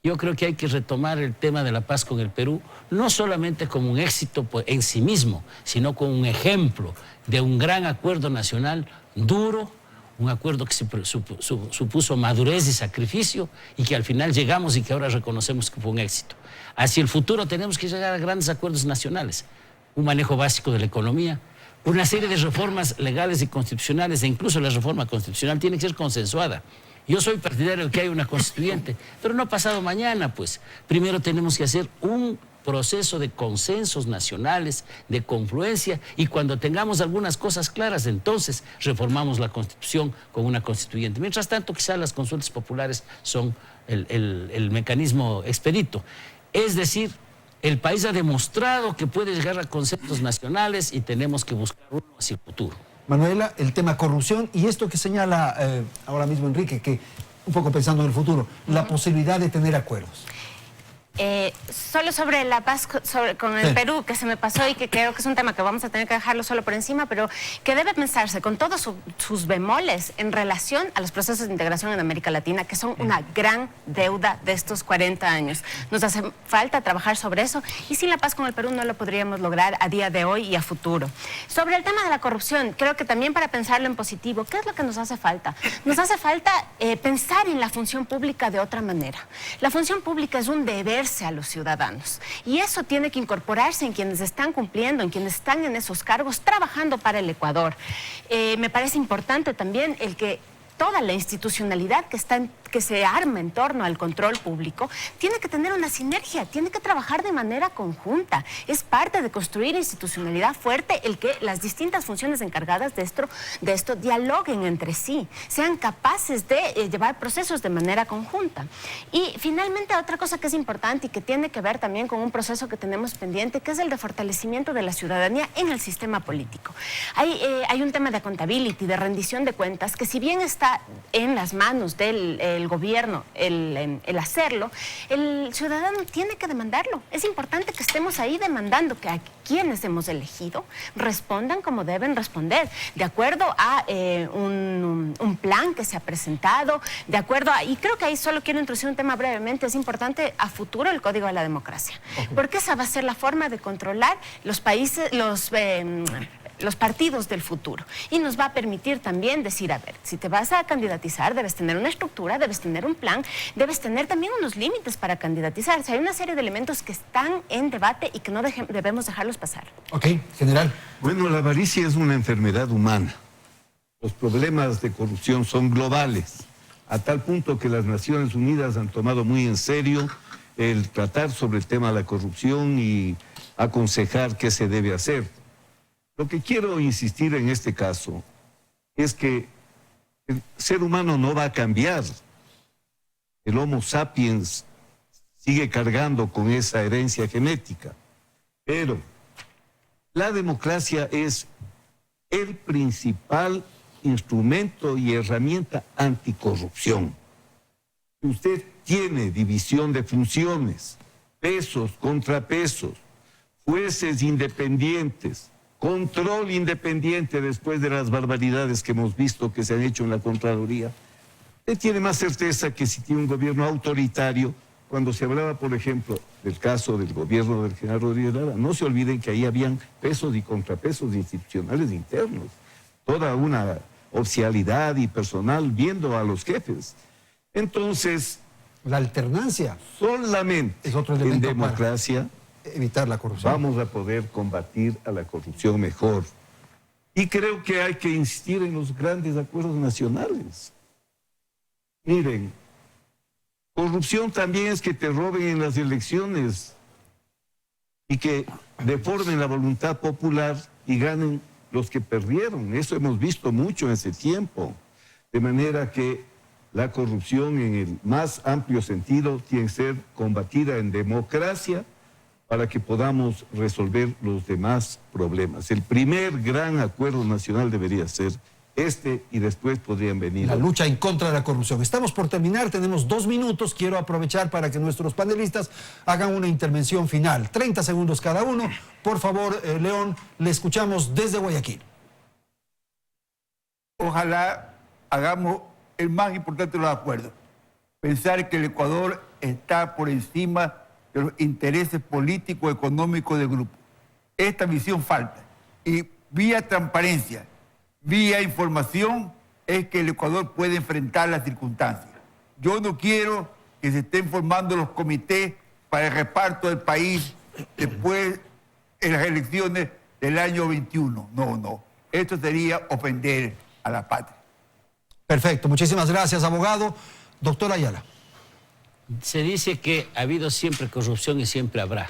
yo creo que hay que retomar el tema de la paz con el Perú, no solamente como un éxito en sí mismo, sino como un ejemplo de un gran acuerdo nacional duro, un acuerdo que supuso madurez y sacrificio y que al final llegamos y que ahora reconocemos que fue un éxito. Hacia el futuro tenemos que llegar a grandes acuerdos nacionales, un manejo básico de la economía, una serie de reformas legales y constitucionales, e incluso la reforma constitucional tiene que ser consensuada. Yo soy partidario de que haya una constituyente, pero no pasado mañana, pues. Primero tenemos que hacer un proceso de consensos nacionales, de confluencia, y cuando tengamos algunas cosas claras, entonces reformamos la Constitución con una constituyente. Mientras tanto, quizás las consultas populares son el mecanismo expedito. Es decir, el país ha demostrado que puede llegar a consensos nacionales y tenemos que buscar uno hacia el futuro. Manuela, el tema corrupción y esto que señala ahora mismo Enrique, que un poco pensando en el futuro, la posibilidad de tener acuerdos. Solo sobre la paz con el Perú, que se me pasó y que creo que es un tema que vamos a tener que dejarlo solo por encima, pero que debe pensarse con todos sus bemoles en relación a los procesos de integración en América Latina, que son una gran deuda de estos 40 años. Nos hace falta trabajar sobre eso y sin la paz con el Perú no lo podríamos lograr a día de hoy y a futuro. Sobre el tema de la corrupción, creo que también para pensarlo en positivo, ¿qué es lo que nos hace falta? Nos hace falta pensar en la función pública de otra manera. La función pública es un deber a los ciudadanos y eso tiene que incorporarse en quienes están cumpliendo, en quienes están en esos cargos trabajando para el Ecuador. Me parece importante también el que toda la institucionalidad que se arma en torno al control público tiene que tener una sinergia, tiene que trabajar de manera conjunta. Es parte de construir institucionalidad fuerte el que las distintas funciones encargadas de esto dialoguen entre sí, sean capaces de llevar procesos de manera conjunta. Y finalmente otra cosa que es importante y que tiene que ver también con un proceso que tenemos pendiente, que es el de fortalecimiento de la ciudadanía en el sistema político. Hay un tema de accountability, de rendición de cuentas, que si bien está en las manos del gobierno el hacerlo, el ciudadano tiene que demandarlo. Es importante que estemos ahí demandando que a quienes hemos elegido respondan como deben responder, de acuerdo a un plan que se ha presentado, de acuerdo a, y creo que ahí solo quiero introducir un tema brevemente, es importante a futuro el Código de la Democracia, porque esa va a ser la forma de controlar los países, los partidos del futuro y nos va a permitir también decir, a ver, si te vas a candidatizar debes tener una estructura, debes tener un plan, debes tener también unos límites para candidatizar. O sea, hay una serie de elementos que están en debate y que no debemos dejarlos pasar. Ok, general. Bueno, la avaricia es una enfermedad humana. Los problemas de corrupción son globales, a tal punto que las Naciones Unidas han tomado muy en serio el tratar sobre el tema de la corrupción y aconsejar qué se debe hacer. Lo que quiero insistir en este caso es que el ser humano no va a cambiar. El Homo sapiens sigue cargando con esa herencia genética. Pero la democracia es el principal instrumento y herramienta anticorrupción. Usted tiene división de funciones, pesos, contrapesos, jueces independientes, control independiente después de las barbaridades que hemos visto que se han hecho en la Contraloría. Usted tiene más certeza que si tiene un gobierno autoritario, cuando se hablaba, por ejemplo, del caso del gobierno del general Rodríguez Lara, no se olviden que ahí habían pesos y contrapesos institucionales internos, toda una oficialidad y personal viendo a los jefes. Entonces, la alternancia solamente es otro en elemento democracia evitar la corrupción. Vamos a poder combatir a la corrupción mejor. Y creo que hay que insistir en los grandes acuerdos nacionales. Miren, corrupción también es que te roben en las elecciones y que deformen la voluntad popular y ganen los que perdieron. Eso hemos visto mucho en ese tiempo. De manera que la corrupción en el más amplio sentido tiene que ser combatida en democracia para que podamos resolver los demás problemas. El primer gran acuerdo nacional debería ser y después podrían venir. La lucha en contra de la corrupción. Estamos por terminar, tenemos 2 minutos. Quiero aprovechar para que nuestros panelistas hagan una intervención final. 30 segundos cada uno. Por favor, León, le escuchamos desde Guayaquil. Ojalá hagamos el más importante de los acuerdos. Pensar que el Ecuador está por encima de los intereses políticos, económicos del grupo. Esta visión falta. Y vía transparencia, vía información, es que el Ecuador puede enfrentar las circunstancias. Yo no quiero que se estén formando los comités para el reparto del país después de las elecciones del año 21. No. Esto sería ofender a la patria. Perfecto. Muchísimas gracias, abogado. Doctor Ayala. Se dice que ha habido siempre corrupción y siempre habrá.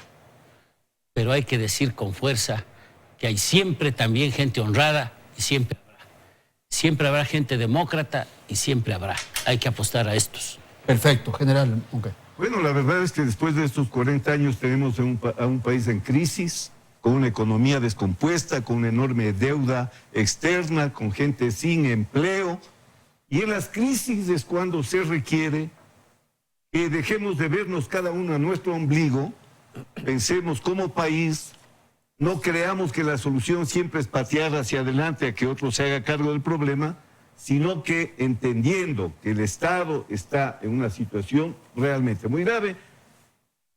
Pero hay que decir con fuerza que hay siempre también gente honrada y siempre habrá. Siempre habrá gente demócrata y siempre habrá. Hay que apostar a estos. Perfecto, general. Okay. Bueno, la verdad es que después de estos 40 años tenemos a un país en crisis, con una economía descompuesta, con una enorme deuda externa, con gente sin empleo. Y en las crisis es cuando se requiere que dejemos de vernos cada uno a nuestro ombligo, pensemos como país, no creamos que la solución siempre es patear hacia adelante a que otro se haga cargo del problema, sino que entendiendo que el Estado está en una situación realmente muy grave,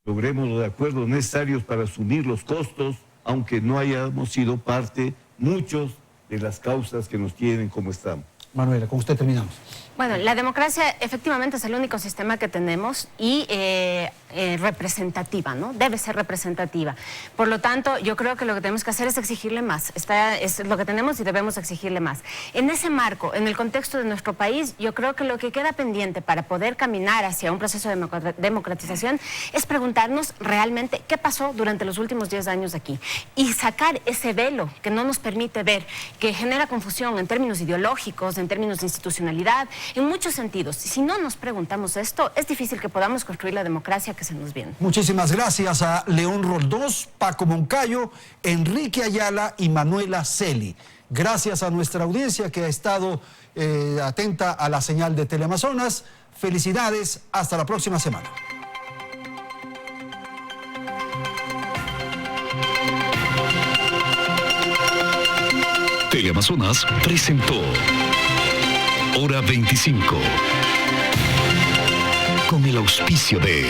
logremos los acuerdos necesarios para asumir los costos, aunque no hayamos sido parte muchos de las causas que nos tienen como estamos. Manuela, con usted terminamos. Bueno, la democracia efectivamente es el único sistema que tenemos y representativa, ¿no? Debe ser representativa. Por lo tanto, yo creo que lo que tenemos que hacer es exigirle más. Es lo que tenemos y debemos exigirle más. En ese marco, en el contexto de nuestro país, yo creo que lo que queda pendiente para poder caminar hacia un proceso de democratización es preguntarnos realmente qué pasó durante los últimos 10 años aquí y sacar ese velo que no nos permite ver, que genera confusión en términos ideológicos, en términos de institucionalidad, en muchos sentidos. Si no nos preguntamos esto, es difícil que podamos construir la democracia que se nos viene. Muchísimas gracias a León Roldós, Paco Moncayo, Enrique Ayala y Manuela Celi. Gracias a nuestra audiencia que ha estado atenta a la señal de Teleamazonas. Felicidades, hasta la próxima semana. Teleamazonas presentó Hora 25, con el auspicio de